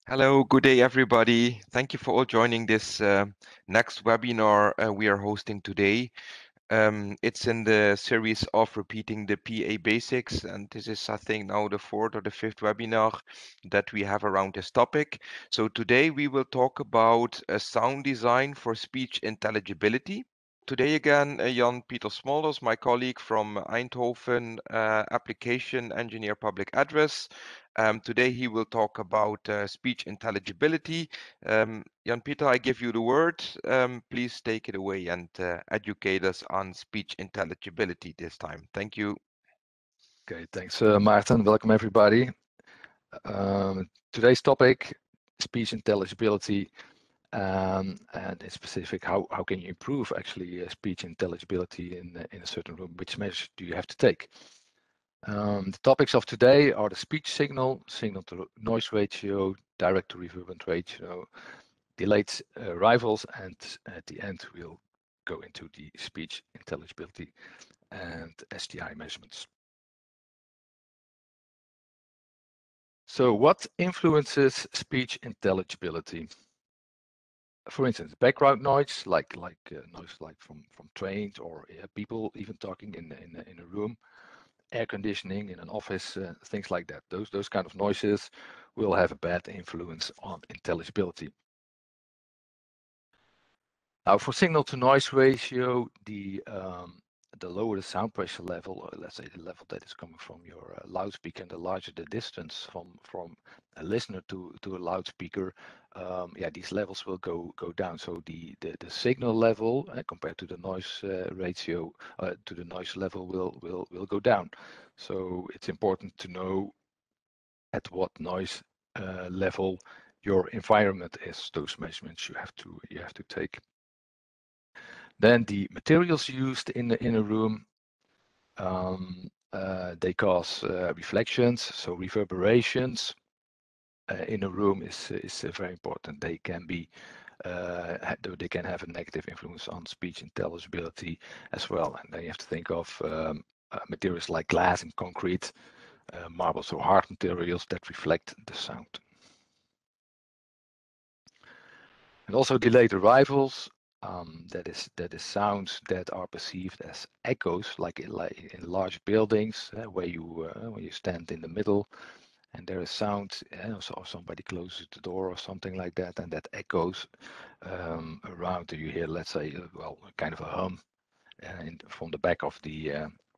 Hello, good day, everybody. Thank you for all joining this next webinar we are hosting today. It's in the series of repeating the PA basics, and this is, I think, now the fourth or the fifth webinar that we have around this topic. So today we will talk about sound design for speech intelligibility. Today again, Jan-Pieter Smolders, my colleague from Eindhoven, application engineer public address. Today he will talk about speech intelligibility. Jan-Pieter, I give you the word. Please take it away and educate us on speech intelligibility this time. Thank you. Okay, thanks, Maarten. Welcome, everybody. Today's topic, speech intelligibility, and in specific, how can you improve actually speech intelligibility in a certain room? Which measures do you have to take? The topics of today are the speech signal, signal to noise ratio, direct to reverberant ratio, delayed arrivals, and at the end we'll go into the speech intelligibility and STI measurements. So what influences speech intelligibility? For instance, background noise, like noise like from trains or people even talking in a room, air conditioning in an office, things like that. Those kind of noises will have a bad influence on intelligibility. Now, for signal to noise ratio, the lower the sound pressure level, or let's say the level that is coming from your loudspeaker, and the larger the distance from a listener to a loudspeaker, yeah, these levels will go down. So the signal level compared to the noise ratio, to the noise level will go down. So it's important to know at what noise level your environment is. Those measurements you have to take. Then the materials used in a room, they cause reflections, so reverberations in a room is very important. They can be they can have a negative influence on speech intelligibility as well. And then you have to think of materials like glass and concrete, marble, so hard materials that reflect the sound. And also delayed arrivals. That is sounds that are perceived as echoes, like in large buildings where you stand in the middle, and there is sound, so somebody closes the door or something like that, and that echoes around. You hear, let's say, well, kind of a hum from the back of the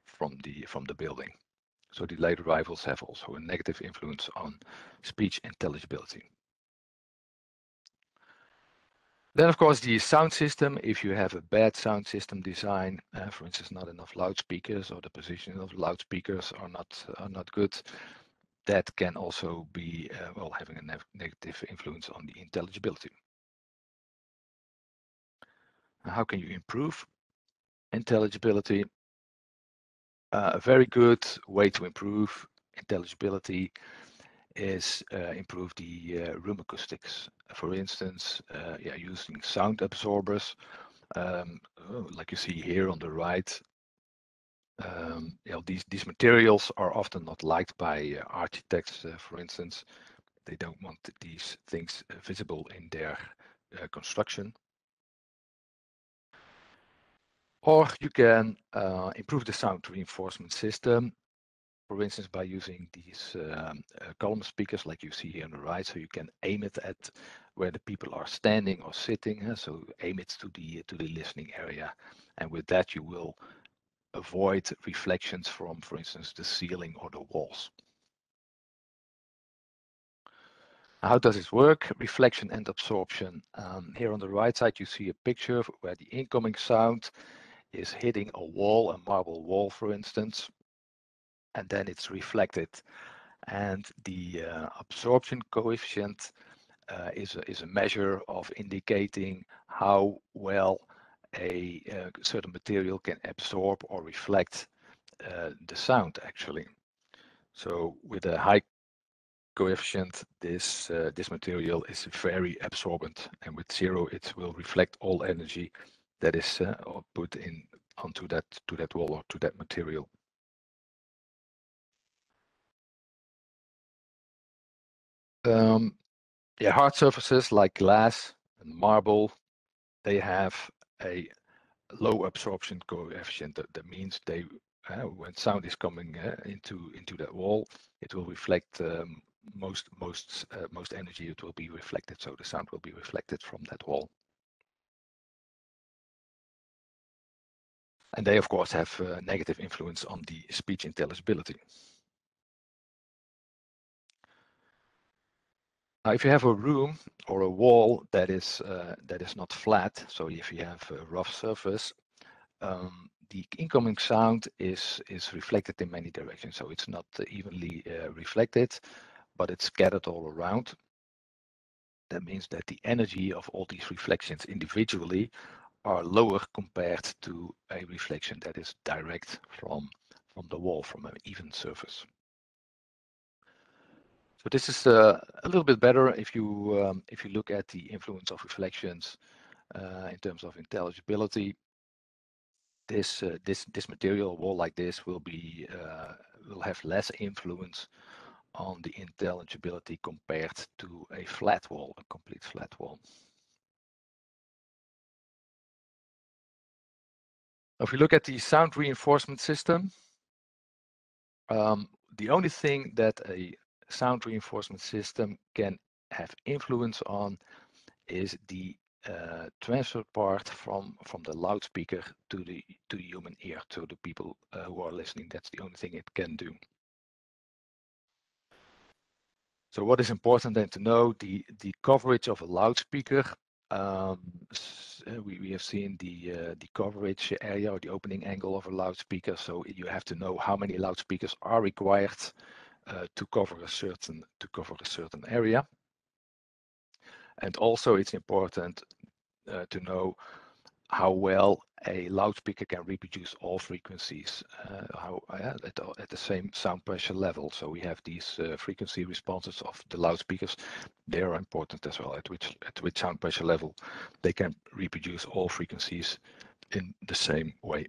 from the building. So delayed arrivals have also a negative influence on speech intelligibility. Then, of course, the sound system. If you have a bad sound system design, for instance, not enough loudspeakers, or the position of loudspeakers are not good, that can also be well, having a negative influence on the intelligibility. How can you improve intelligibility? A very good way to improve intelligibility is improve the room acoustics. For instance, yeah, using sound absorbers, like you see here on the right. You know, these materials are often not liked by architects, for instance. They don't want these things visible in their construction. Or you can improve the sound reinforcement system, for instance, by using these column speakers like you see here on the right. So you can aim it at where the people are standing or sitting. So aim it to the listening area. And with that, you will avoid reflections from, for instance, the ceiling or the walls. How does this work? Reflection and absorption. Here on the right side, you see a picture where the incoming sound is hitting a wall, a marble wall, for instance, and then it's reflected. And the absorption coefficient is a measure of indicating how well a certain material can absorb or reflect the sound, actually. So with a high coefficient, this material is very absorbent, and with 0, it will reflect all energy that is put in onto that wall or to that material. Yeah, hard surfaces like glass and marble, they have a low absorption coefficient. That means they, when sound is coming into that wall, it will reflect most energy. It will be reflected, so the sound will be reflected from that wall. And they, of course, have a negative influence on the speech intelligibility. Now, if you have a room or a wall that is not flat, so if you have a rough surface, the incoming sound is reflected in many directions. So it's not evenly reflected, but it's scattered all around. That means that the energy of all these reflections individually are lower compared to a reflection that is direct from the wall, from an even surface. So this is a little bit better if you look at the influence of reflections in terms of intelligibility. This material, a wall like this, will have less influence on the intelligibility compared to a flat wall, a complete flat wall. If we look at the sound reinforcement system, the only thing that a sound reinforcement system can have influence on is the transfer part from the loudspeaker to the human ear, to the people who are listening. That's the only thing it can do. So what is important then to know, the coverage of a loudspeaker. We have seen the coverage area or the opening angle of a loudspeaker. So you have to know how many loudspeakers are required to cover a certain area. And also it's important to know how well a loudspeaker can reproduce all frequencies at the same sound pressure level. So we have these frequency responses of the loudspeakers. They are important as well, at which sound pressure level they can reproduce all frequencies in the same way.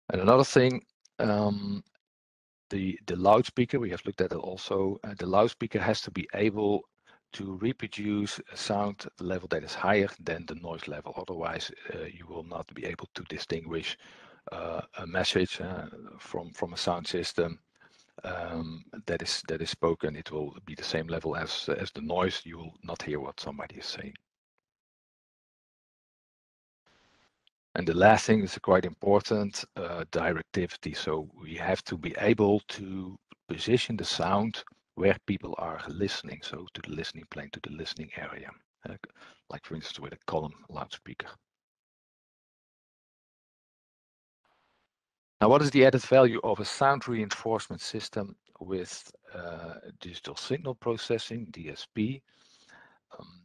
And another thing, the loudspeaker, we have looked at it also, the loudspeaker has to be able to reproduce a sound level that is higher than the noise level. Otherwise, you will not be able to distinguish a message from a sound system that is spoken. It will be the same level as the noise. You will not hear what somebody is saying. And the last thing is quite important, directivity. So we have to be able to position the sound where people are listening, so to the listening plane, to the listening area, like for instance with a column loudspeaker. Now, what is the added value of a sound reinforcement system with digital signal processing, DSP?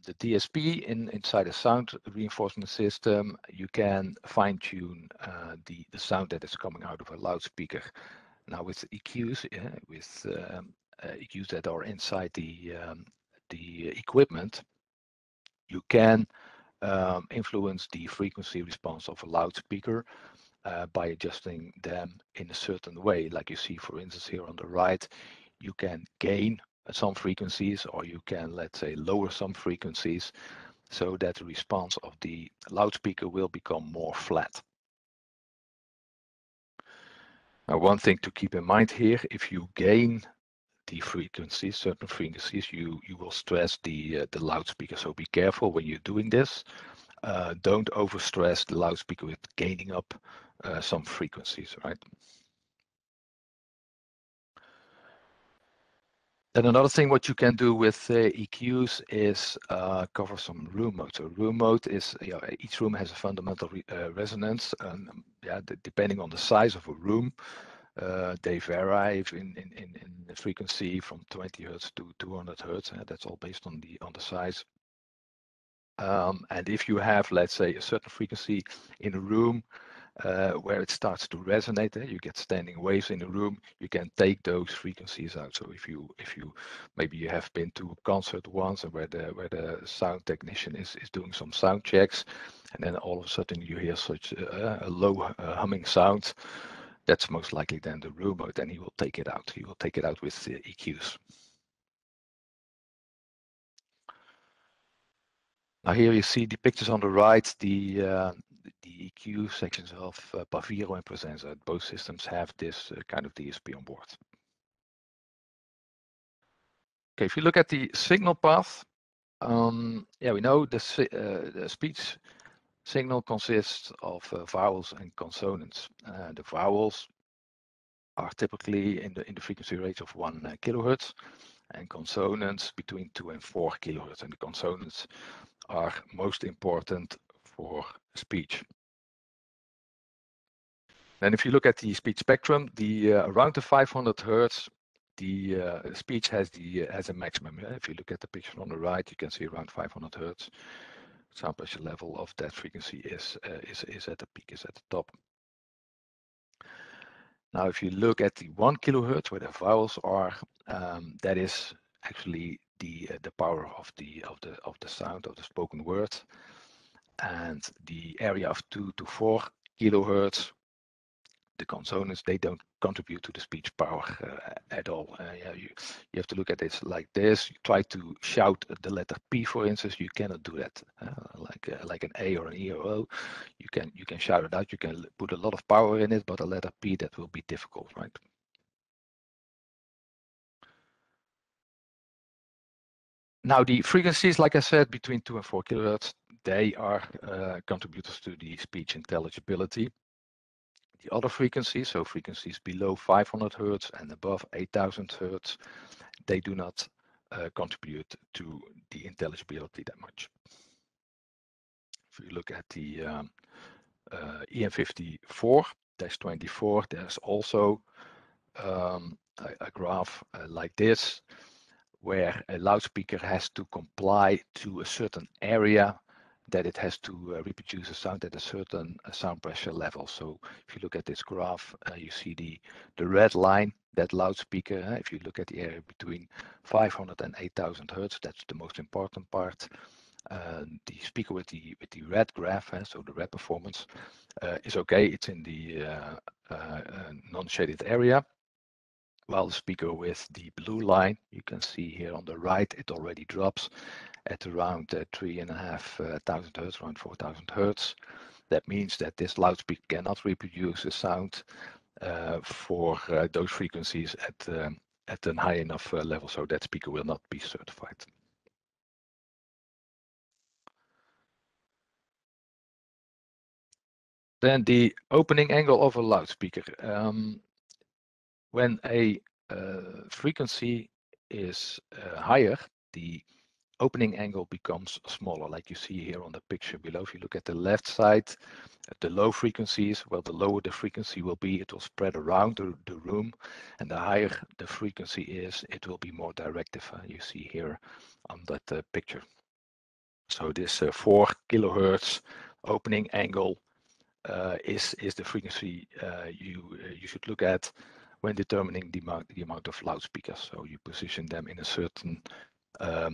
The DSP inside a sound reinforcement system, you can fine-tune the sound that is coming out of a loudspeaker. Now with EQs, EQs that are inside the equipment, you can influence the frequency response of a loudspeaker by adjusting them in a certain way. Like you see, for instance, here on the right, you can gain some frequencies, or you can, let's say, lower some frequencies, so that the response of the loudspeaker will become more flat. Now, one thing to keep in mind here, if you gain the frequencies, certain frequencies, you will stress the loudspeaker. So be careful when you're doing this. Don't overstress the loudspeaker with gaining up some frequencies, right? Then another thing what you can do with EQs is cover some room mode. So room mode is, each room has a fundamental resonance, and depending on the size of a room, they vary in the frequency from 20 hertz to 200 hertz. That's all based on the size. And if you have, let's say, a certain frequency in a room where it starts to resonate, you get standing waves in the room, you can take those frequencies out. So if you maybe you have been to a concert once, and where the sound technician is doing some sound checks, and then all of a sudden you hear such a low humming sound, That's most likely then the room mode, and he will take it out. He will take it out with the EQs. Now here you see the pictures on the right, the EQ sections of Paviro and Presenza. Both systems have this kind of DSP on board. Okay, if you look at the signal path, yeah, we know the speech signal consists of vowels and consonants. The vowels are typically in the frequency range of 1 kilohertz, and consonants between 2 and 4 kilohertz. And the consonants are most important for speech. Then if you look at the speech spectrum, around the 500 hertz, the speech has a maximum. If you look at the picture on the right, you can see around 500 hertz. Sound pressure level of that frequency is at the peak, is at the top. Now, if you look at the 1 kilohertz where the vowels are, that is actually the power of the sound of the spoken word, and the area of 2 to 4 kilohertz, the consonants, they don't contribute to the speech power at all. Yeah, you have to look at it like this. You try to shout the letter P, for instance, you cannot do that. Like an A or an E or O, you can shout it out. You can put a lot of power in it, but a letter P, that will be difficult, right? Now the frequencies, like I said, between 2 and 4 kilohertz, they are contributors to the speech intelligibility. The other frequencies, so frequencies below 500 hertz and above 8000 hertz, they do not contribute to the intelligibility that much. If you look at the EM54-24, there's also a graph like this, where a loudspeaker has to comply to a certain area that it has to reproduce a sound at a certain sound pressure level. So if you look at this graph, you see the red line, that loudspeaker. If you look at the area between 500 and 8000 hertz, that's the most important part. The speaker with the red graph, so the red performance, is okay. It's in the non-shaded area. While the speaker with the blue line, you can see here on the right, it already drops at around 3,500 hertz, around 4,000 hertz. That means that this loudspeaker cannot reproduce a sound for those frequencies at a high enough level, so that speaker will not be certified. Then the opening angle of a loudspeaker. When a frequency is higher, the opening angle becomes smaller, like you see here on the picture below. If you look at the left side, the low frequencies, well, the lower the frequency will be, it will spread around the room, and the higher the frequency is, it will be more directive. You see here on that picture. So this 4 kilohertz opening angle is the frequency you should look at when determining the amount of loudspeakers. So you position them in a certain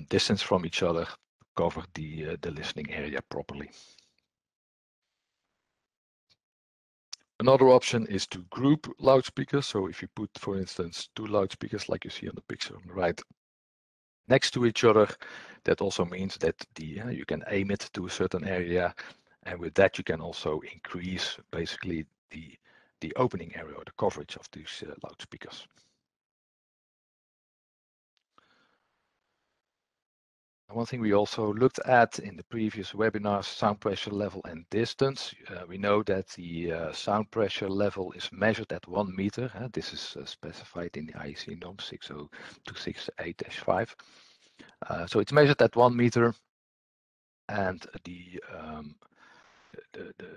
distance from each other to cover the listening area properly. Another option is to group loudspeakers. So if you put, for instance, 2 loudspeakers like you see on the picture on the right next to each other, that also means that you can aim it to a certain area, and with that you can also increase basically the opening area or the coverage of these loudspeakers. One thing we also looked at in the previous webinars, sound pressure level and distance. We know that the sound pressure level is measured at 1 meter. This is specified in the IEC norm 60268-5. So it's measured at 1 meter, and the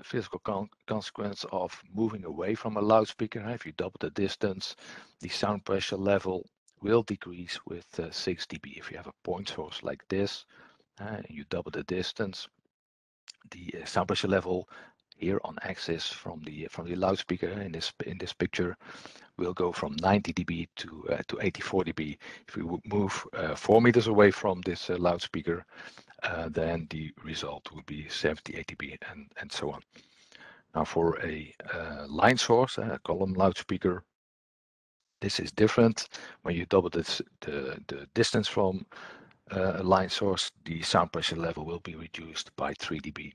physical consequence of moving away from a loudspeaker, if you double the distance, the sound pressure level will decrease with 6 dB. If you have a point source like this, you double the distance, the sound pressure level here on axis from the loudspeaker in this picture will go from 90 dB to 84 dB. If we would move 4 meters away from this loudspeaker, then the result would be 78 dB and so on. Now for a line source, a column loudspeaker, this is different. When you double the distance from a line source, the sound pressure level will be reduced by 3 dB.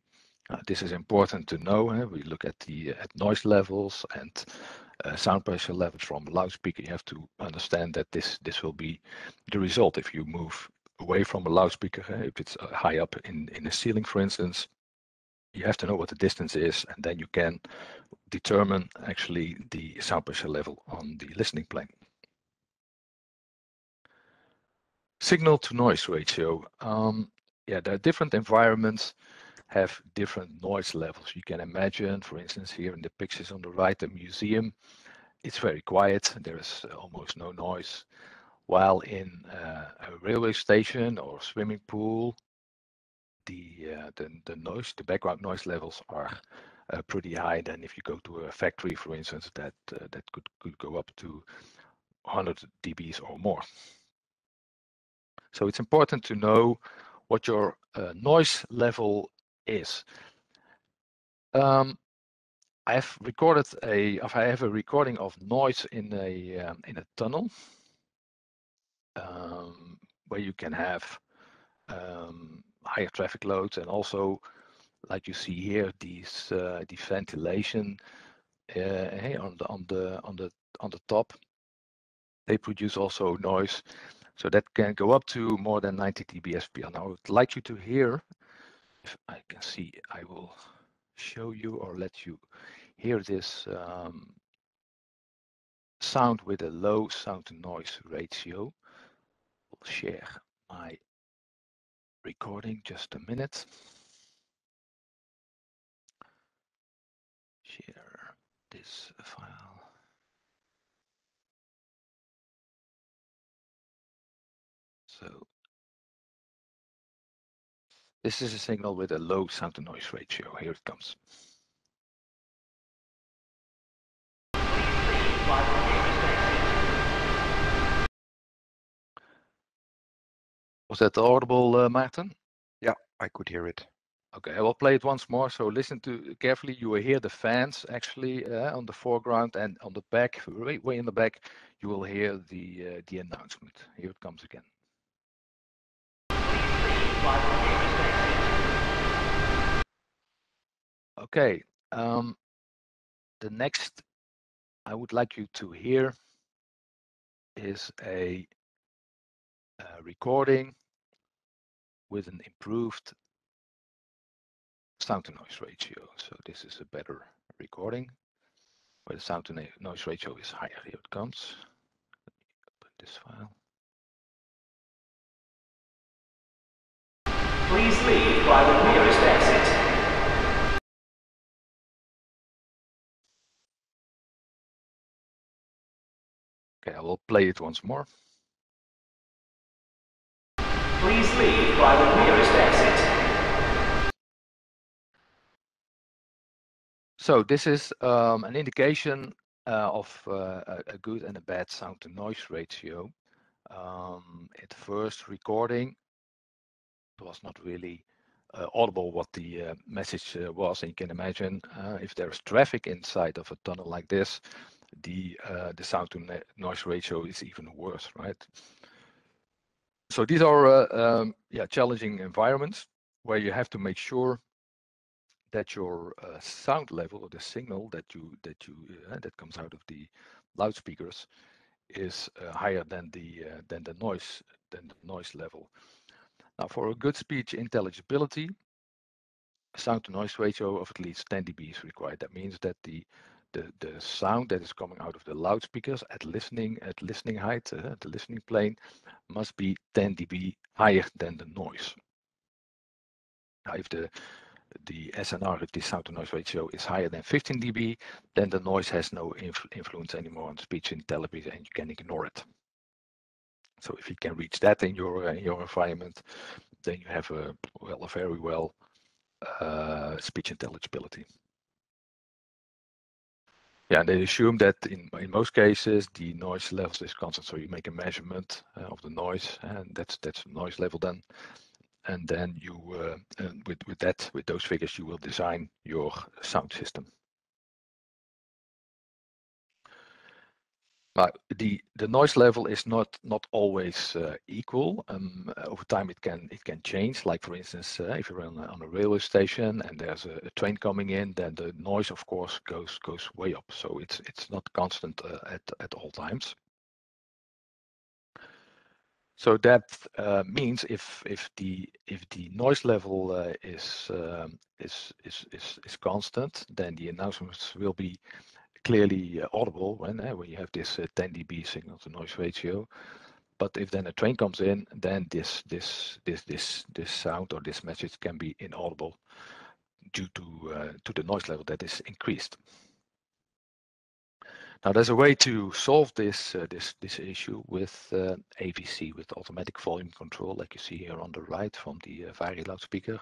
This is important to know. We look at the noise levels and sound pressure levels from a loudspeaker. You have to understand that this will be the result if you move away from a loudspeaker. If it's high up in the ceiling, for instance, you have to know what the distance is, and then you can determine actually the sound pressure level on the listening plane. Signal to noise ratio. Yeah, there are different environments have different noise levels. You can imagine, for instance, here in the pictures on the right, a museum, it's very quiet. There is almost no noise. While in a railway station or swimming pool, the noise, the background noise levels are pretty high. Then if you go to a factory, for instance, that could go up to 100 dBs or more. So it's important to know what your noise level is. I have a recording of noise in a tunnel, where you can have higher traffic loads, and also, like you see here, these the ventilation on the top. They produce also noise, so that can go up to more than 90 dBSPR. Now I would like you to hear, if I can see, I will show you or let you hear this sound with a low sound to noise ratio. I'll share my recording, just a minute. Share this file. So this is a signal with a low sound to noise ratio. Here it comes. Was that audible, Maarten? Yeah, I could hear it. Okay, I will play it once more. So listen to carefully. You will hear the fans actually on the foreground, and on the back, way in the back, you will hear the announcement. Here it comes again. Okay, the next I would like you to hear is a recording with an improved sound to noise ratio. So this is a better recording where the sound to noise ratio is higher. Here it comes. Open this file. Please leave by the nearest exit. Okay, I will play it once more. Please leave by the nearest exit. So this is an indication of a good and a bad sound to noise ratio. At first recording, it was not really audible what the message was, and you can imagine if there's traffic inside of a tunnel like this, the sound to noise ratio is even worse, right? So these are challenging environments where you have to make sure that your sound level, or the signal that comes out of the loudspeakers, is higher than the noise level. Now, for a good speech intelligibility, a sound to noise ratio of at least 10 dB is required. That means that the sound that is coming out of the loudspeakers at listening height, the listening plane, must be 10 dB higher than the noise. Now, if the SNR, if the sound to noise ratio is higher than 15 dB, then the noise has no influence anymore on speech intelligibility, and you can ignore it. So if you can reach that in your environment, then you have a very well speech intelligibility. Yeah, and they assume that in most cases the noise level is constant. So you make a measurement of the noise, and that's noise level then. And then you with those figures you will design your sound system. But the noise level is not always equal. Over time, it can change. Like for instance, if you're on a railway station and there's a train coming in, then the noise, of course, goes way up. So it's not constant at all times. So that means if the noise level is constant, then the announcements will be clearly audible when you have this 10 dB signal to noise ratio. But if then a train comes in, then this sound or this message can be inaudible due to the noise level that is increased. Now there's a way to solve this issue with AVC, with automatic volume control, like you see here on the right from the Vari loudspeaker.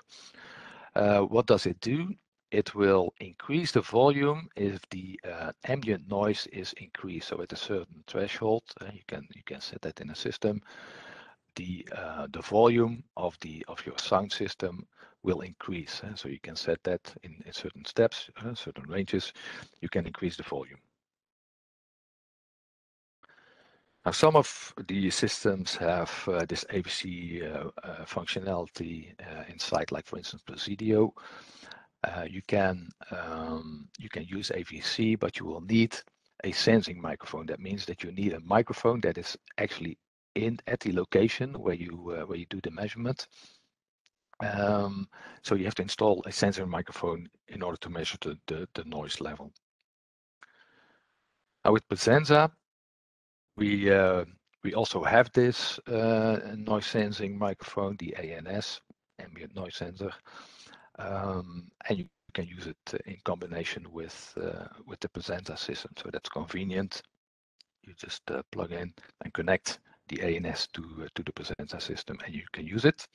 What does it do? It will increase the volume if the ambient noise is increased. So at a certain threshold, you can set that in a system. The volume of your sound system will increase. So you can set that in certain steps, certain ranges. You can increase the volume. Now, some of the systems have this AVC functionality inside, like for instance, Presidio. You can use AVC, but you will need a sensing microphone. That means that you need a microphone that is actually at the location where you do the measurement. So you have to install a sensor microphone in order to measure the noise level. Now with Presenza, we also have this noise sensing microphone, the ANS, ambient noise sensor, and you can use it in combination with the Presenza system. So that's convenient. You just plug in and connect the ANS to the Presenza system, and you can use it.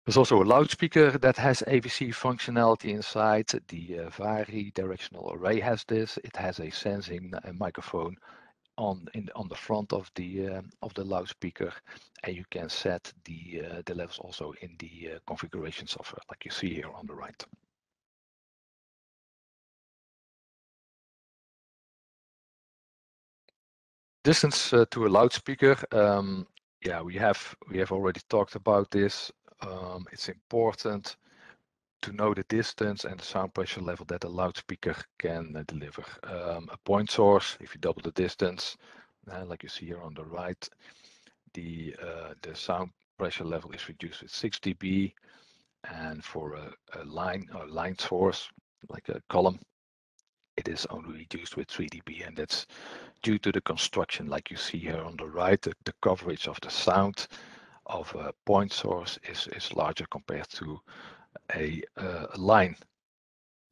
There's also a loudspeaker that has AVC functionality inside. The Vari directional array has this. It has a sensing microphone on the front of the loudspeaker, and you can set the levels also in the configuration software, like you see here on the right. Distance to a loudspeaker. Yeah, we have already talked about this. It's important to know the distance and the sound pressure level that a loudspeaker can deliver. A point source, if you double the distance, like you see here on the right, the sound pressure level is reduced with 6 dB, and for a line source, like a column, it is only reduced with 3 dB, and that's due to the construction, like you see here on the right. The coverage of the sound of a point source is larger compared to a line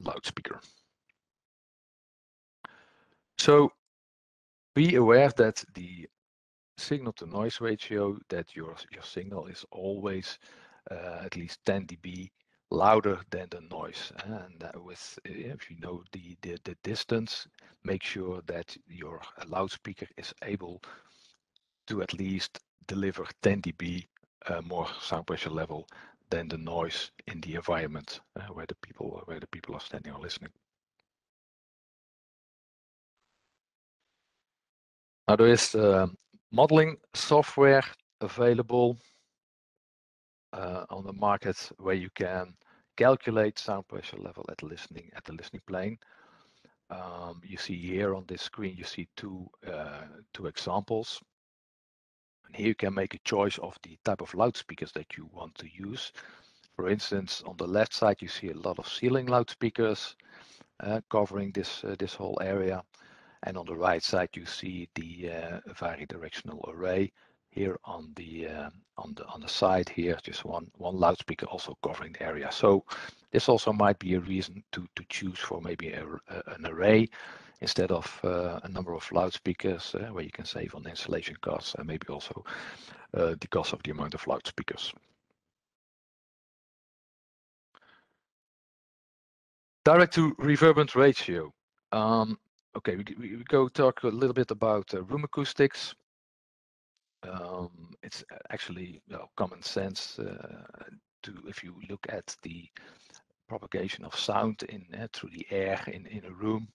loudspeaker. So be aware that the signal to noise ratio, that your signal is always at least 10 dB louder than the noise. And if you know the distance, make sure that your loudspeaker is able to at least deliver 10 dB more sound pressure level than the noise in the environment where the people are standing or listening. Now there is modeling software available on the market where you can calculate sound pressure level at the listening plane. You see here on this screen, you see two examples. And here you can make a choice of the type of loudspeakers that you want to use. For instance, on the left side, you see a lot of ceiling loudspeakers covering this whole area. And on the right side, you see the vari-directional array. Here on the side here, just one loudspeaker also covering the area. So this also might be a reason to choose for maybe an array instead of a number of loudspeakers, where you can save on installation costs and maybe also the cost of the amount of loudspeakers. Direct to reverberant ratio. Okay, we go talk a little bit about room acoustics. It's actually common sense if you look at the propagation of sound through the air in a room.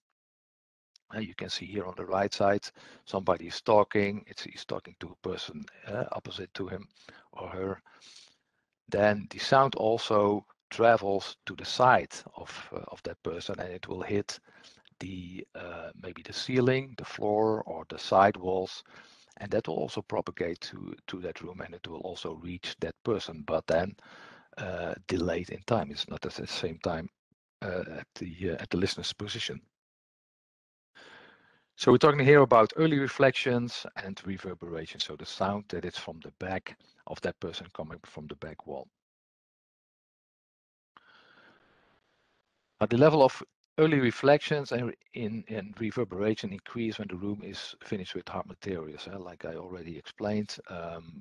You can see here on the right side, somebody is talking. He's talking to a person opposite to him or her. Then the sound also travels to the side of that person, and it will hit the maybe the ceiling, the floor, or the side walls, and that will also propagate to that room, and it will also reach that person, but then delayed in time. It's not at the same time at the listener's position. So we're talking here about early reflections and reverberation. So the sound that is from the back of that person coming from the back wall. Now the level of early reflections and reverberation increase when the room is finished with hard materials. Like I already explained,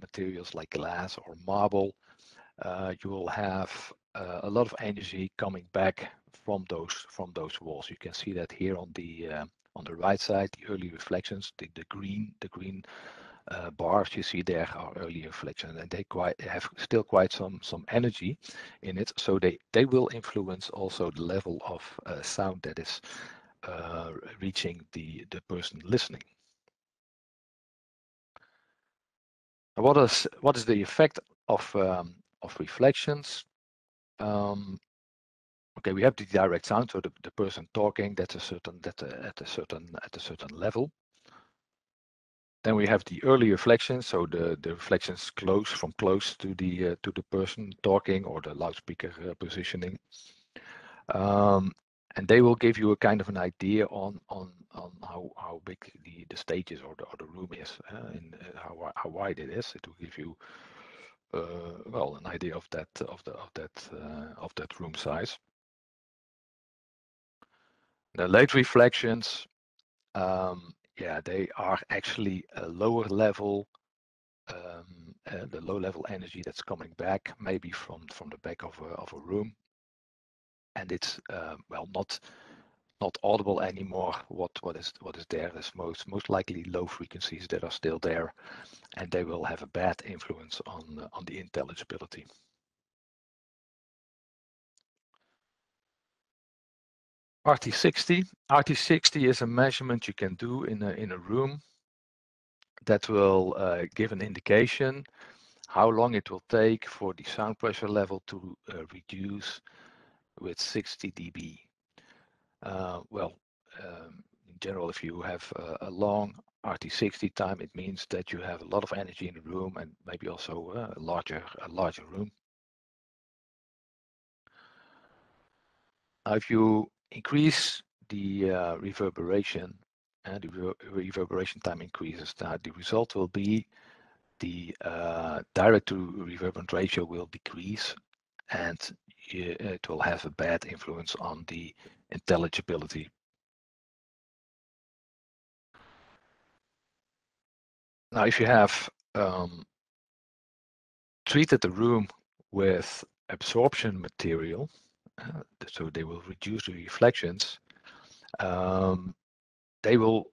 materials like glass or marble, you will have a lot of energy coming back from those walls. You can see that here on the right side, the early reflections, the green bars you see there are early reflections, and they have still quite some energy in it. So they will influence also the level of sound that is reaching the person listening. What is the effect of reflections? Okay, we have the direct sound, so the person talking, that's at a certain level. Then we have the early reflections, so the reflections close to the person talking or the loudspeaker positioning, and they will give you a kind of an idea on how big the stage is or the room is, and how wide it is. It will give you well an idea of that room size. The late reflections, yeah, they are actually a lower level, the low level energy that's coming back, maybe from the back of a room, and it's well not audible anymore. What is there is most likely low frequencies that are still there, and they will have a bad influence on the intelligibility. RT60 is a measurement you can do in a room that will give an indication how long it will take for the sound pressure level to reduce with 60 dB. Well, in general, if you have a long RT60 time, it means that you have a lot of energy in the room and maybe also a larger room. Now, if you increase the reverberation, and the reverberation time increases, now the result will be the direct to reverberant ratio will decrease, and it will have a bad influence on the intelligibility. Now, if you have treated the room with absorption material, so they will reduce the reflections, they will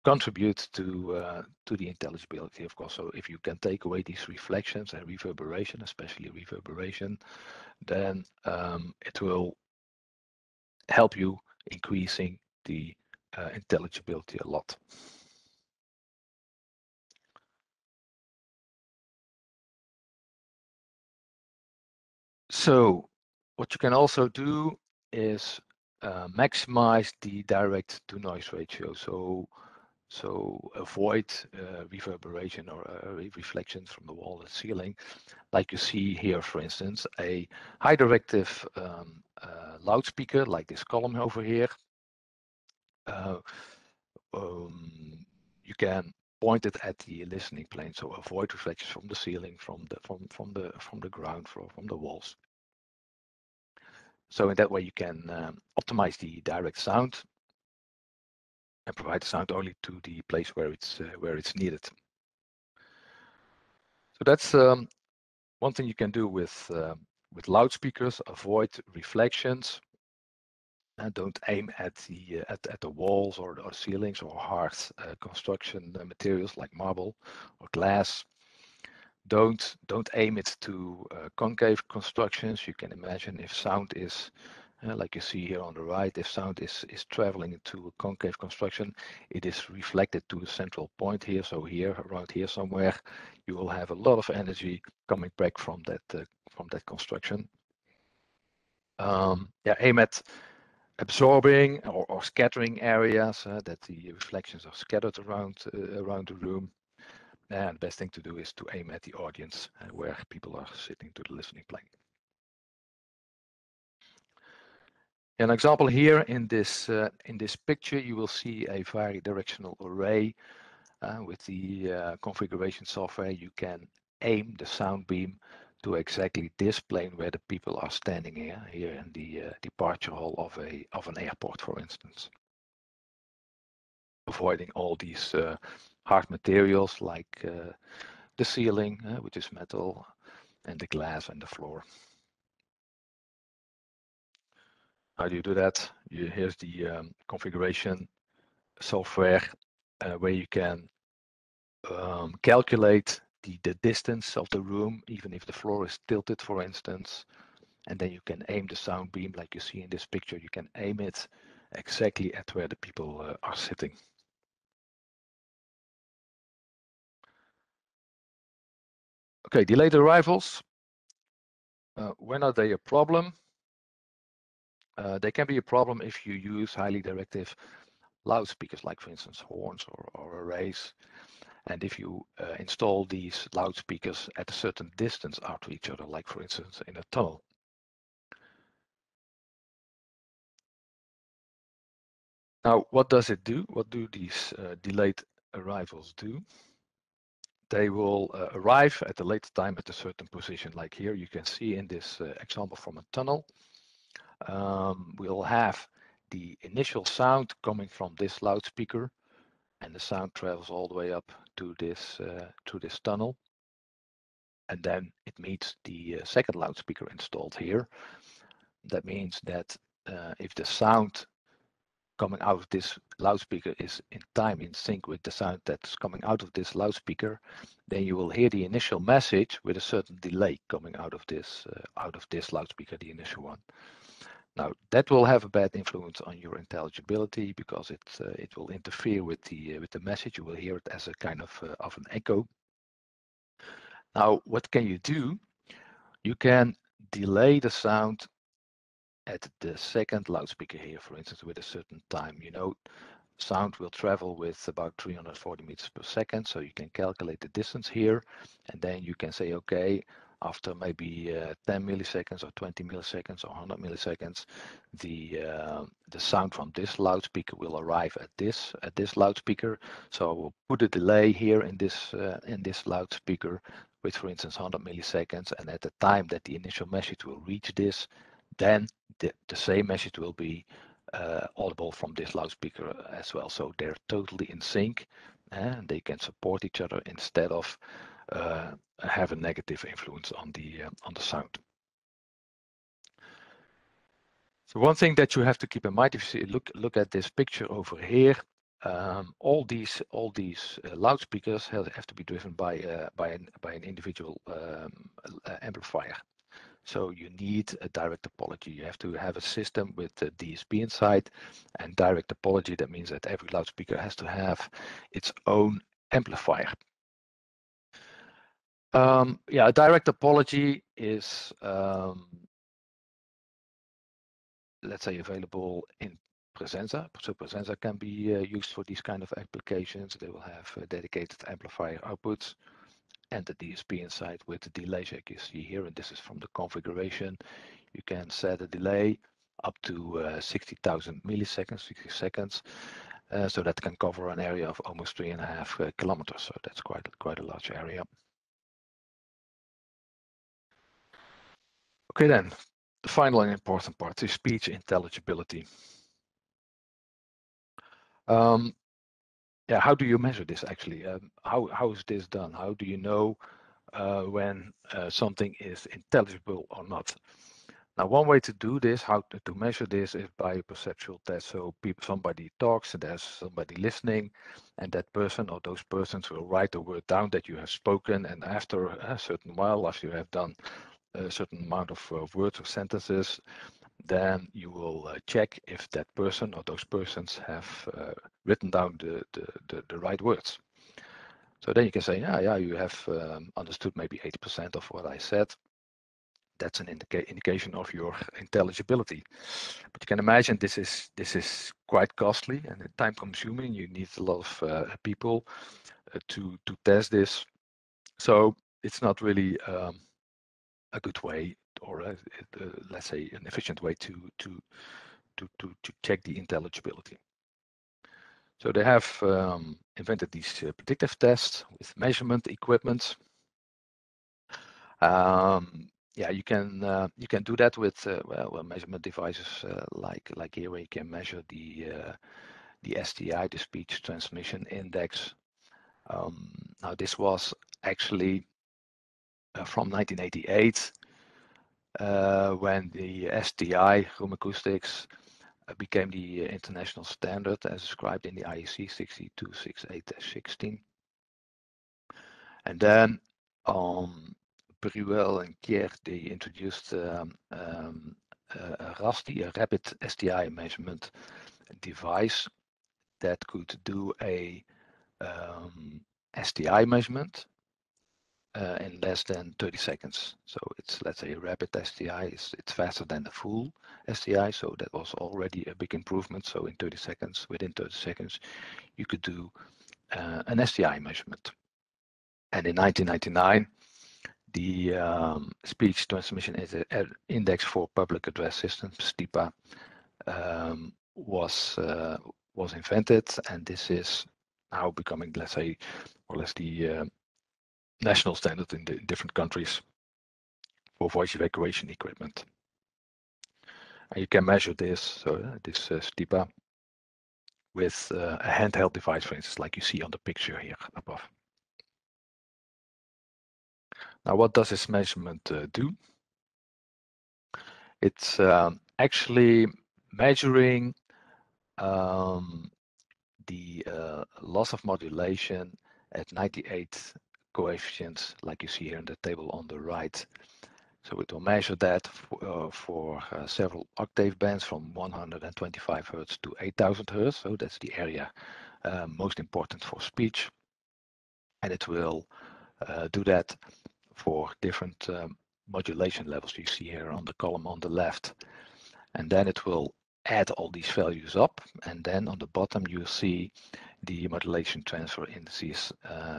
contribute to the intelligibility, of course. So if you can take away these reflections and reverberation, especially reverberation, then it will help you increasing the intelligibility a lot. So what you can also do is maximize the direct to noise ratio. So avoid reverberation or reflections from the wall and ceiling. Like you see here, for instance, a high directive loudspeaker like this column over here. You can point it at the listening plane, so avoid reflections from the ceiling, from the ground floor, from the walls. So in that way, you can optimize the direct sound and provide the sound only to the place where it's needed. So that's one thing you can do with loudspeakers. Avoid reflections, and don't aim at the walls or ceilings or hard construction materials like marble or glass. Don't aim it to concave constructions. You can imagine if sound is Like you see here on the right, if sound is traveling into a concave construction, it is reflected to the central point here. So here, around here somewhere, you will have a lot of energy coming back from that construction. Aim at absorbing or scattering areas that the reflections are scattered around the room. And the best thing to do is to aim at the audience where people are sitting to the listening plane. An example here in this picture, you will see a varidirectional array. With the configuration software, you can aim the sound beam to exactly this plane where the people are standing here in the departure hall of an airport, for instance. Avoiding all these hard materials like the ceiling, which is metal, and the glass and the floor. How do you do that? Here's the configuration software where you can calculate the distance of the room, even if the floor is tilted, for instance. And then you can aim the sound beam like you see in this picture. You can aim it exactly at where the people are sitting. Okay, delayed arrivals. When are they a problem? They can be a problem if you use highly directive loudspeakers, like for instance horns or arrays. And if you install these loudspeakers at a certain distance out to each other, like for instance in a tunnel. Now, what does it do? What do these delayed arrivals do? They will arrive at a later time at a certain position, like here you can see in this example from a tunnel. We'll have the initial sound coming from this loudspeaker, and the sound travels all the way up to this tunnel. And then it meets the second loudspeaker installed here. That means that if the sound coming out of this loudspeaker is in time in sync with the sound that's coming out of this loudspeaker, then you will hear the initial message with a certain delay coming out of this loudspeaker, the initial one. Now that will have a bad influence on your intelligibility because it will interfere with the message. You will hear it as a kind of an echo. Now what can you do? You can delay the sound at the second loudspeaker here, for instance, with a certain time. You know, sound will travel with about 340 meters per second, so you can calculate the distance here, and then you can say, okay, after maybe 10 milliseconds or 20 milliseconds or 100 milliseconds, the sound from this loudspeaker will arrive at this loudspeaker. So I will put a delay here in this loudspeaker with, for instance, 100 milliseconds, and at the time that the initial message will reach this, then the same message will be audible from this loudspeaker as well. So they're totally in sync and they can support each other instead of have a negative influence on the sound. So one thing that you have to keep in mind, if you see, look at this picture over here, all these loudspeakers have to be driven by an individual amplifier. So you need a direct topology. You have to have a system with the DSP inside, and direct topology, that means that every loudspeaker has to have its own amplifier. A direct topology is, let's say, available in Presenza. So Presenza can be used for these kind of applications. They will have dedicated amplifier outputs and the DSP inside with the delay check you see here, and this is from the configuration. You can set a delay up to 60,000 milliseconds, 60 seconds, so that can cover an area of almost 3.5 kilometers. So that's quite a large area. Okay, then the final and important part is speech intelligibility. How do you measure this actually? How is this done? How do you know when something is intelligible or not? Now, one way to do this, how to measure this, is by a perceptual test. So somebody talks, and there's somebody listening, and that person or those persons will write the word down that you have spoken, and after a certain while, after you have done a certain amount of words or sentences, then you will check if that person or those persons have written down the right words. So then you can say, yeah, you have understood maybe 80% of what I said. That's an indication of your intelligibility. But you can imagine this is quite costly and time consuming. You need a lot of people to test this. So it's not really a good way, or let's say an efficient way to check the intelligibility. So they have invented these predictive tests with measurement equipment. Yeah, you can do that with well, measurement devices like here, where you can measure the STI, the speech transmission index. Now this was actually from 1988 when the STI room acoustics became the international standard as described in the IEC 6268-16. And then Peruel and Kier, they introduced a RASTI, a rapid STI measurement device that could do a STI measurement in less than 30 seconds. So it's, let's say, a rapid STI, it's faster than the full STI, so that was already a big improvement. So in 30 seconds, within 30 seconds, you could do an STI measurement. And in 1999, the speech transmission index for public address systems, STIPA, was invented, and this is now becoming, let's say, more or less the national standard in the different countries for voice evacuation equipment. And you can measure this, so this STIPA, with a handheld device, for instance, like you see on the picture here above. Now, what does this measurement do? It's actually measuring the loss of modulation at 98 coefficients, like you see here in the table on the right. So it will measure that for several octave bands from 125 Hertz to 8000 Hertz. So that's the area most important for speech. And it will do that for different modulation levels you see here on the column on the left. And then it will add all these values up, and then on the bottom you see the modulation transfer indices.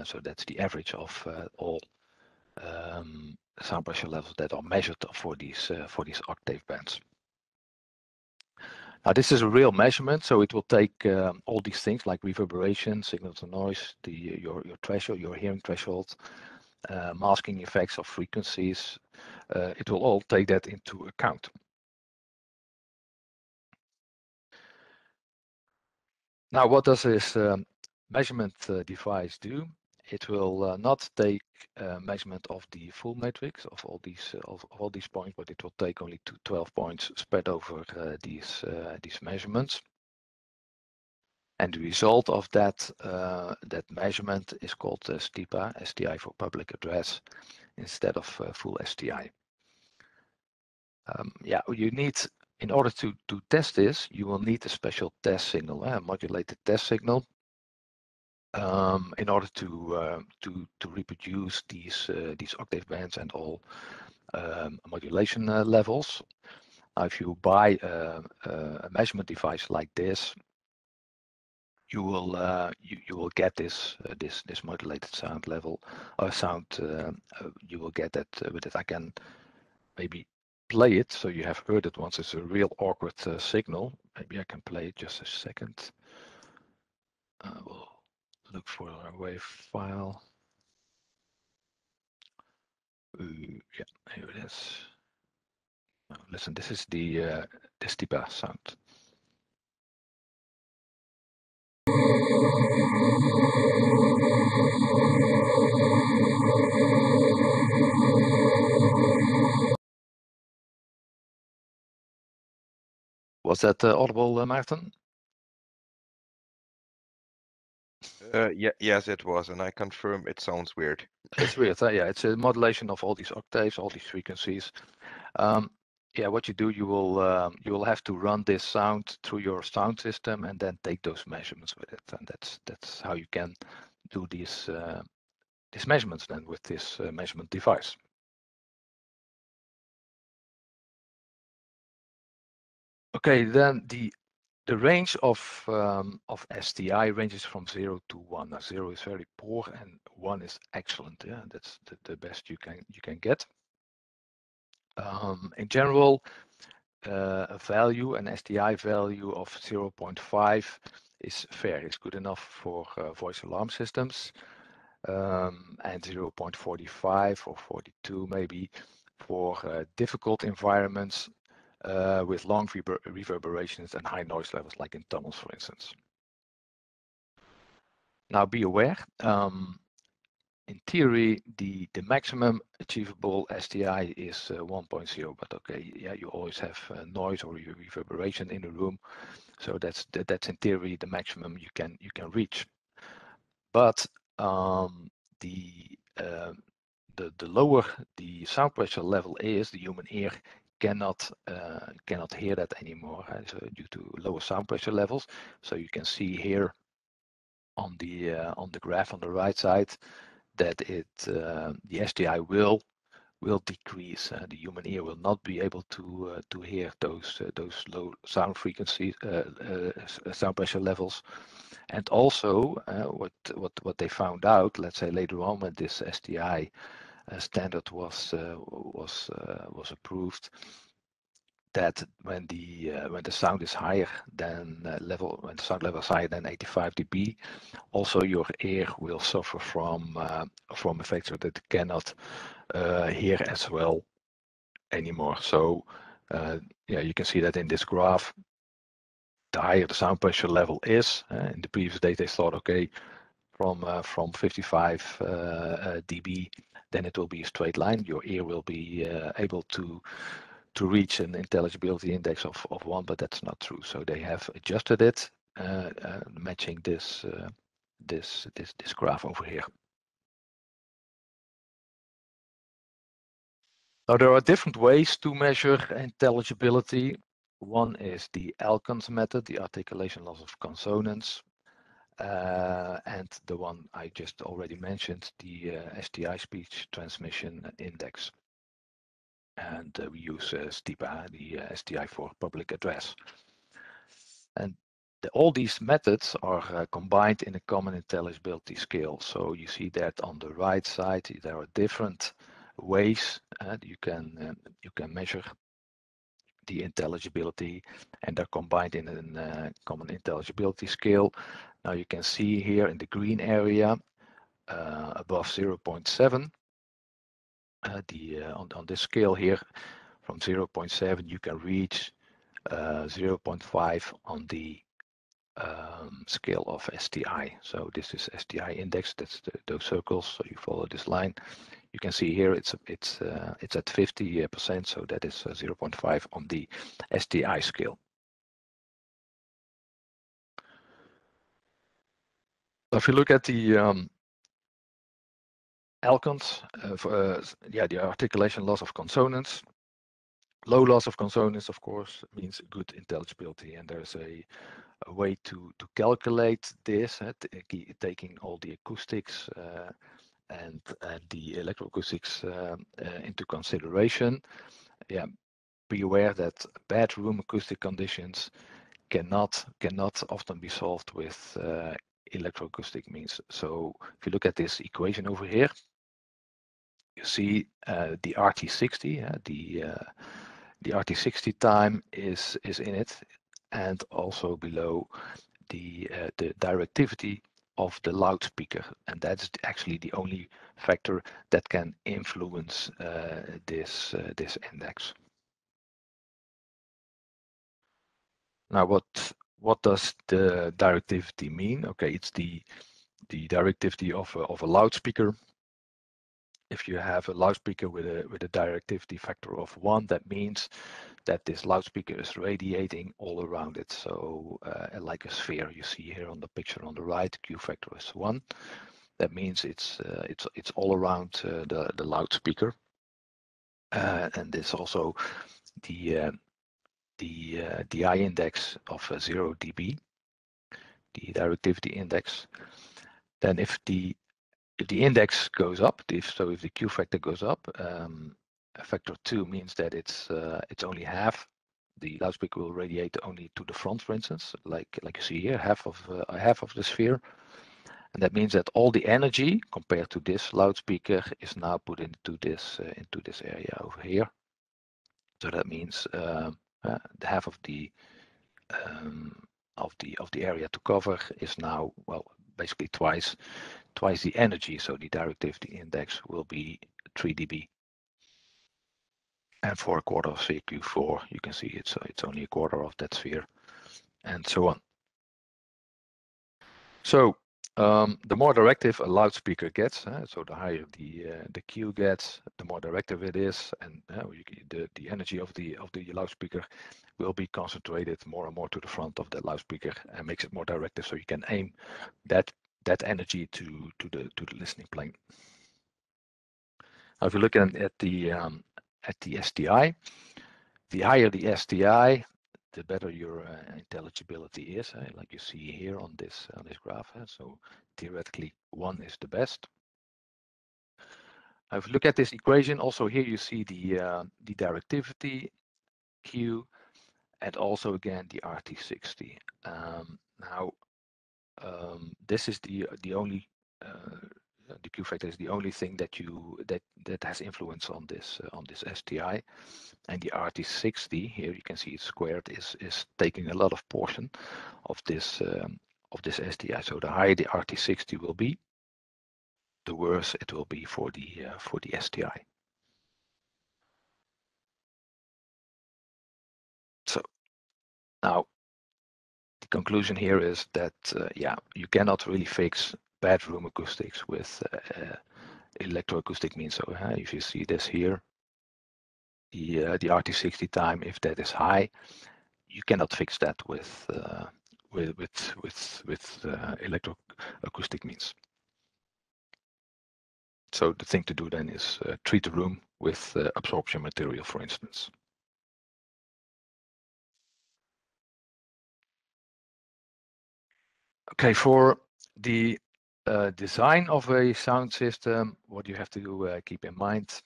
So that's the average of all sound pressure levels that are measured for these octave bands. Now this is a real measurement, so it will take all these things like reverberation, signal to noise, your threshold, your hearing threshold, masking effects of frequencies. It will all take that into account. Now, what does this measurement device do? It will not take measurement of the full matrix of all these points, but it will take only 12 points spread over these measurements. And the result of that measurement is called STIPA, STI for public address, instead of full STI. Yeah, you need, in order to test this, you will need a special test signal, a modulated test signal, in order to reproduce these octave bands and all modulation levels. Now, if you buy a measurement device like this, you will get this modulated sound level or sound. You will get that with it. I can maybe play it so you have heard it once. It's a real awkward signal. Maybe I can play it just a second. We'll look for a wave file. Yeah, here it is. Now, listen, this is the STIPA sound. Was that audible, Maarten? Yeah, yes, it was, and I confirm it sounds weird. It's weird, yeah. It's a modulation of all these octaves, all these frequencies. yeah, what you do, you will have to run this sound through your sound system and then take those measurements with it, and that's how you can do these measurements then with this measurement device. Okay, then the range of STI ranges from 0 to 1. Now 0 is very poor and 1 is excellent. Yeah, that's the best you can get. In general, a value, an STI value of 0.5 is fair. It's good enough for voice alarm systems, and 0.45 or 42 maybe for difficult environments with long reverberations and high noise levels, like in tunnels, for instance. Now, be aware. In theory, the maximum achievable STI is 1.0, but okay, yeah, you always have noise or reverberation in the room, so that's in theory the maximum you can reach. But the lower the sound pressure level is, the human ear cannot hear that anymore, so due to lower sound pressure levels. So you can see here on the graph on the right side that the STI will decrease. The human ear will not be able to hear those low sound frequencies, sound pressure levels. And also, what they found out, let's say later on when this STI standard was approved, that when the sound is higher than when the sound level is higher than 85 dB, also your ear will suffer from a factor that it cannot hear as well anymore. So yeah, you can see that in this graph. The higher the sound pressure level is, in the previous data they thought, okay, from 55 dB, then it will be a straight line. Your ear will be able to reach an intelligibility index of 1, but that's not true. So they have adjusted it, matching this graph over here. Now there are different ways to measure intelligibility. One is the Alcon's method, the articulation loss of consonants, and the one I just already mentioned, the STI speech transmission index. And we use STIPA, the STI for public address. And all these methods are combined in a common intelligibility scale. So you see that on the right side, there are different ways you can measure the intelligibility, and they're combined in a common intelligibility scale. Now you can see here in the green area above 0.7, on this scale here, from 0.7 you can reach 0.5 on the scale of STI. So this is STI index. That's those circles. So you follow this line. You can see here it's at 50%. So that is 0.5 on the STI scale. So if you look at the Alcon's, the articulation loss of consonants. Low loss of consonants, of course, means good intelligibility, and there's a way to calculate this, taking all the acoustics and the electroacoustics into consideration. Yeah, be aware that bad room acoustic conditions cannot often be solved with electroacoustic means. So if you look at this equation over here, you see the RT60, the RT60 time is in it, and also below the directivity of the loudspeaker, and that's actually the only factor that can influence this index. Now, what does the directivity mean? Okay, it's the directivity of a loudspeaker. If you have a loudspeaker with a directivity factor of 1, that means that this loudspeaker is radiating all around it. So like a sphere, you see here on the picture on the right, Q factor is 1. That means it's all around the loudspeaker. And this also the DI index of 0 dB, the directivity index. Then if the index goes up, if the Q factor goes up, a factor 2 means that it's only half. The loudspeaker will radiate only to the front, for instance, like you see here, half of the sphere. And that means that all the energy compared to this loudspeaker is now put into this area over here. So that means the half of the area to cover is now, well, basically twice the energy. So the directivity index will be 3 dB. And for a quarter of CQ4, you can see it's only a quarter of that sphere, and so on. So the more directive a loudspeaker gets, so the higher the Q gets, the more directive it is, and the energy of the loudspeaker will be concentrated more and more to the front of the loudspeaker and makes it more directive. So you can aim that energy to the listening plane. Now, if you look at the STI, the higher the STI, the better your intelligibility is, like you see here on this graph. So theoretically, 1 is the best. Now, if you look at this equation, also here you see the directivity Q, and also again the RT60. Now, this is the only the Q factor is the only thing that has influence on this STI. And the RT60 here, you can see it's squared, is taking a lot of portion of this STI. So the higher the RT60 will be, the worse it will be for the STI. So now the conclusion here is that you cannot really fix bad room acoustics with electroacoustic means. So if you see this here, the RT60 time, if that is high, you cannot fix that with electroacoustic means. So the thing to do then is treat the room with absorption material, for instance. Okay, for the design of a sound system, what you have to keep in mind,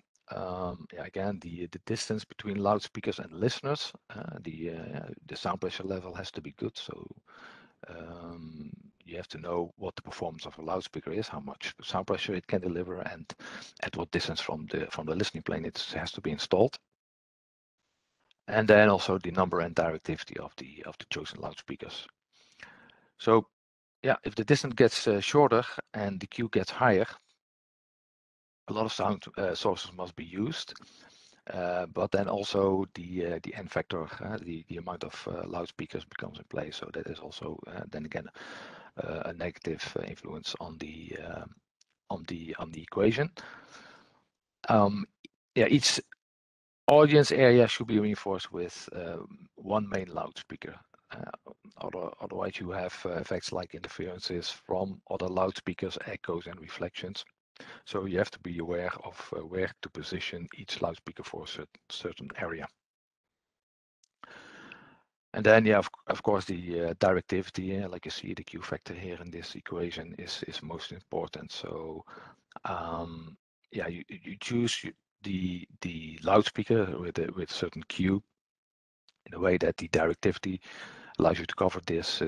again, the distance between loudspeakers and listeners, the sound pressure level has to be good. So you have to know what the performance of a loudspeaker is, how much sound pressure it can deliver, and at what distance from the listening plane it has to be installed. And then also the number and directivity of the chosen loudspeakers. So yeah, if the distance gets shorter and the Q gets higher, a lot of sound sources must be used. But then also the N factor, the amount of loudspeakers becomes in play. So that is also then again a negative influence on the equation. Each audience area should be reinforced with one main loudspeaker. Otherwise, you have effects like interferences from other loudspeakers, echoes, and reflections. So you have to be aware of where to position each loudspeaker for a certain area. And then, of course, the directivity, like you see, the Q factor here in this equation is most important. So, you choose the loudspeaker with certain Q in a way that the directivity allows you to cover this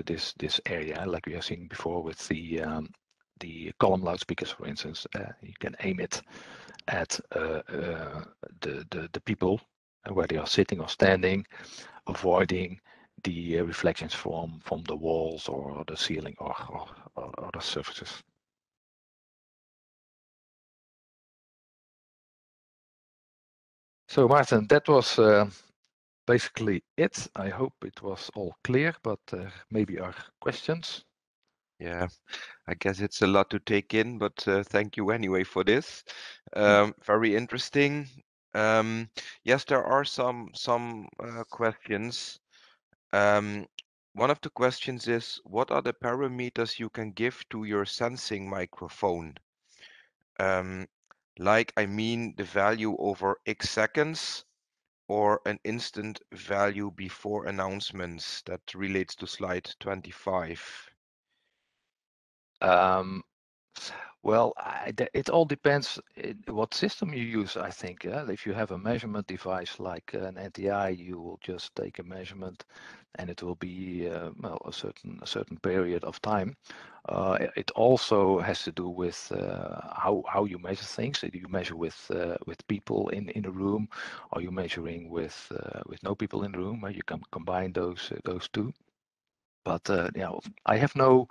area, like we have seen before with the column loudspeakers, for instance. You can aim it at the people where they are sitting or standing, avoiding the reflections from the walls or the ceiling or other surfaces. So Martin, that was basically it. I hope it was all clear, but maybe are questions? Yeah, I guess it's a lot to take in, but thank you anyway for this. Very interesting. Yes, there are some questions. One of the questions is, what are the parameters you can give to your sensing microphone? Like, I mean, the value over X seconds, or an instant value before announcements? That relates to slide 25. Well, it all depends what system you use, I think. If you have a measurement device like an NTI, you will just take a measurement and it will be well, a certain period of time. It also has to do with how you measure things. Do you measure with people in a room? Are you measuring with no people in the room? You can combine those two. But I have no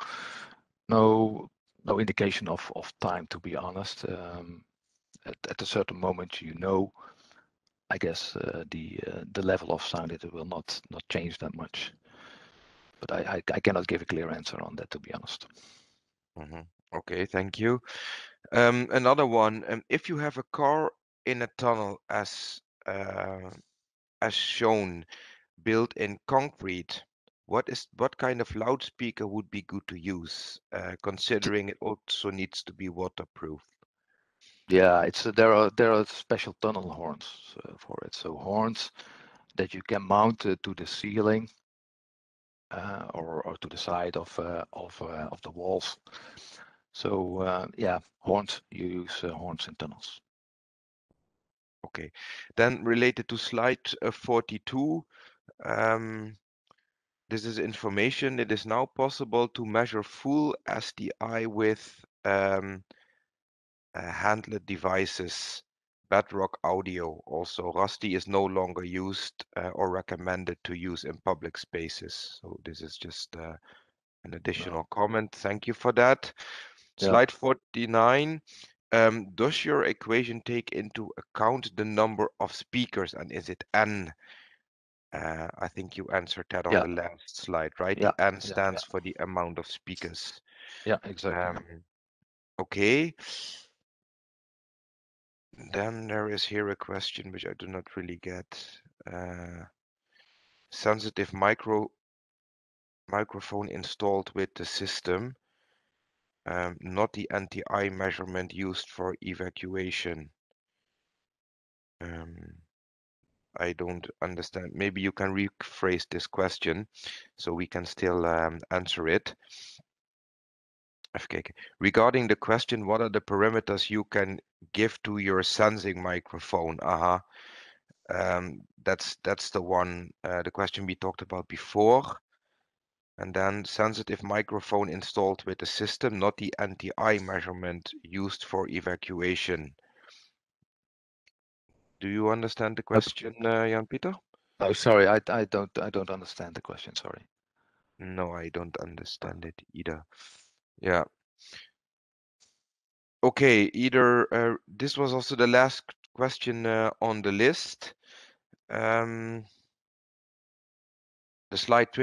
indication of time, to be honest. At a certain moment, I guess the level of sound, it will not change that much. But I cannot give a clear answer on that, to be honest. Okay, thank you. Another one. If you have a car in a tunnel as shown, built in concrete, what kind of loudspeaker would be good to use, considering it also needs to be waterproof? Yeah, there are special tunnel horns for it. So horns that you can mount to the ceiling or to the side of the walls. So yeah, horns. You use horns in tunnels. Okay, then related to slide 42, this is information. It is now possible to measure full SDI with handlet devices, Bedrock Audio. Also, Rusty is no longer used or recommended to use in public spaces. So this is just an additional comment. Thank you for that. Yeah. Slide 49. Does your equation take into account the number of speakers, and is it N? I think you answered that on the last slide, right? Yeah. The N stands for the amount of speakers. Yeah, exactly. Okay. Then there is here a question which I do not really get. Sensitive microphone installed with the system, not the NTI measurement used for evacuation. I don't understand. Maybe you can rephrase this question so we can still answer it. Okay. Regarding the question, what are the parameters you can give to your sensing microphone? That's the one, the question we talked about before. And then sensitive microphone installed with the system, not the NTI measurement used for evacuation. Do you understand the question, Jan-Pieter? Oh, sorry, I don't understand the question. Sorry. No, I don't understand it either. Yeah. Okay, this was also the last question on the list. The slide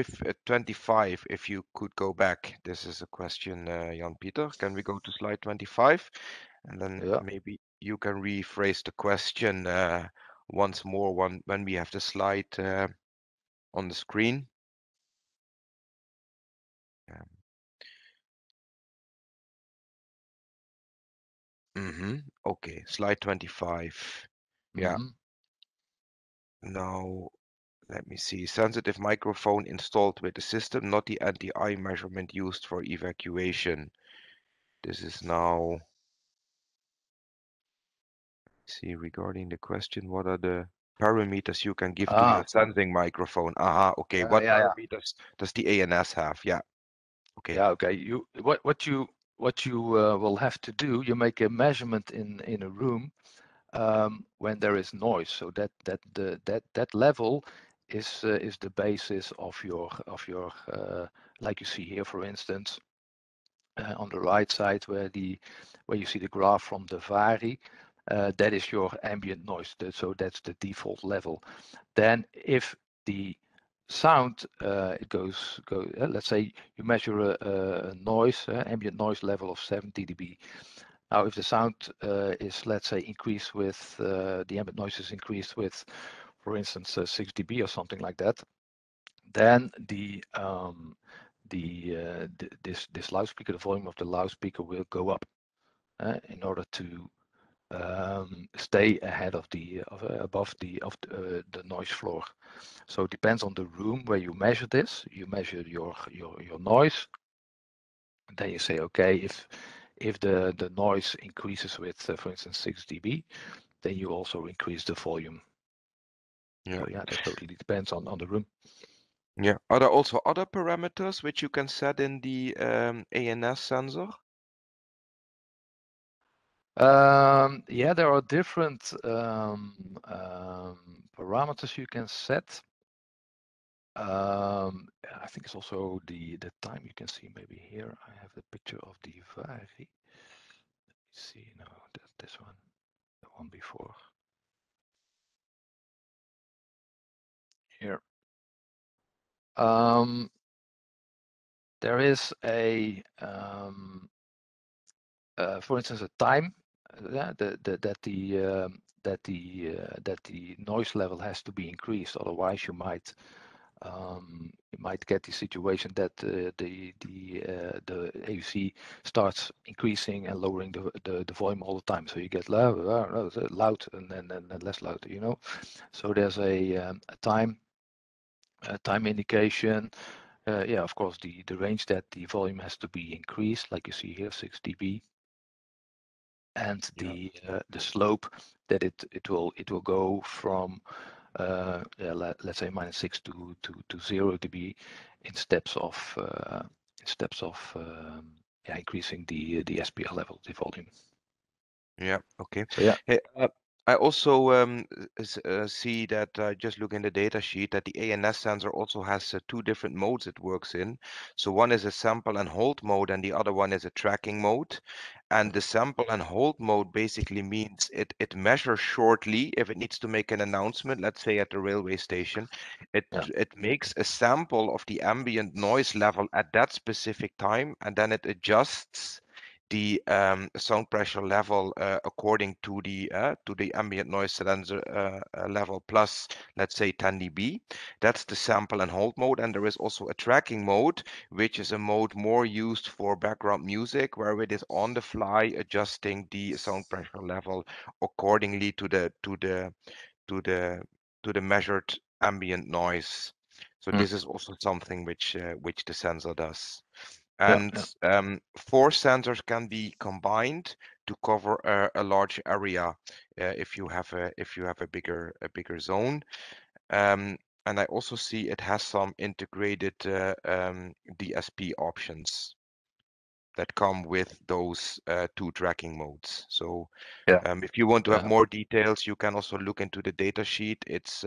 25, if you could go back. This is a question, Jan-Pieter. Can we go to slide 25? And then maybe you can rephrase the question once more when we have the slide on the screen. Okay, slide 25. Yeah. Now, let me see. Sensitive microphone installed with the system, not the NTI measurement used for evacuation. This is now. See, regarding the question, what are the parameters you can give to your sensing microphone? Okay. What parameters does the ANS have? Yeah. Okay. Yeah, okay. What you will have to do, you make a measurement in a room when there is noise, so that level is the basis of your like you see here, for instance, on the right side where you see the graph from the Vari, that is your ambient noise. So that's the default level. Then if the sound it goes let's say you measure a noise ambient noise level of 70 dB. Now if the sound is, let's say, increased with the ambient noise is increased with, for instance, 6 dB or something like that, then this loudspeaker, the volume of the loudspeaker will go up in order to stay ahead of the above the noise floor. So it depends on the room where you measure this. You measure your noise, and then you say, okay, if the noise increases with, for instance, 6 dB, then you also increase the volume. Yeah. So yeah, that totally depends on the room. Yeah. Are there also other parameters which you can set in the ANS sensor? Yeah, there are different parameters you can set. I think it's also the time. You can see maybe here I have the picture of the Vari. Let me see, no, this one, the one before. Here. There is a for instance, a time that the noise level has to be increased. Otherwise, you might get the situation that the AUC starts increasing and lowering the volume all the time. So you get loud and then less loud. You know, so there's a time indication. Yeah, of course, the range that the volume has to be increased, like you see here, 6 dB. And the slope that it will go from let's say -6 to 0 dB in steps of increasing the SPL level, the volume. Yeah. Okay. So yeah. Hey, I also see that just look in the data sheet that the ANS sensor also has two different modes it works in. So one is a sample and hold mode, and the other one is a tracking mode. And the sample and hold mode basically means it measures shortly if it needs to make an announcement, let's say at the railway station. It makes a sample of the ambient noise level at that specific time, and then it adjusts the sound pressure level according to the ambient noise sensor level plus, let's say, 10 dB. That's the sample and hold mode. And there is also a tracking mode, which is a mode more used for background music, where it is on the fly adjusting the sound pressure level accordingly to the measured ambient noise. So this is also something which the sensor does. And 4 sensors can be combined to cover a large area if you have a bigger zone. And I also see it has some integrated DSP options that come with those 2 tracking modes. So if you want to have more details, you can also look into the data sheet. It's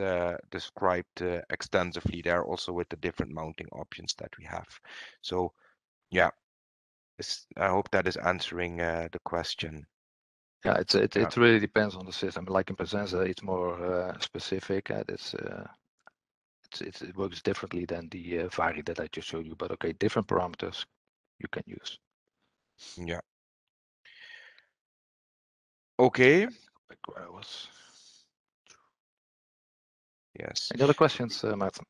described extensively there, also with the different mounting options that we have. So yeah. I hope that is answering the question. Yeah, it really depends on the system. Like in Presenza, it's more specific. It works differently than the Vari that I just showed you. But okay, different parameters you can use. Yeah. Okay. Where I was. Yes. Any other questions, Martin?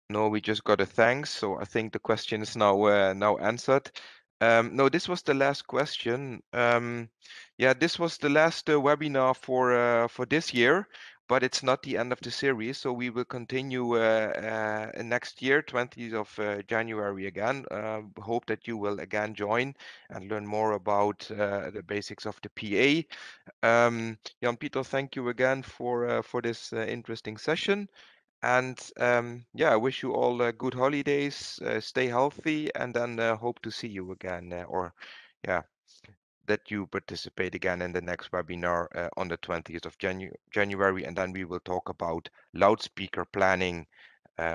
No, we just got a thanks. So I think the question is now answered. No, this was the last question. Yeah, this was the last webinar for this year, but it's not the end of the series. So we will continue next year, 20th of January again. Hope that you will again join and learn more about the basics of the PA. Jan Peter, thank you again for this interesting session. And yeah, I wish you all good holidays, stay healthy, and then hope to see you again, or yeah, that you participate again in the next webinar on the 20th of January, and then we will talk about loudspeaker planning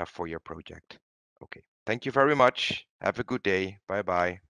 for your project. Okay, thank you very much. Have a good day. Bye bye.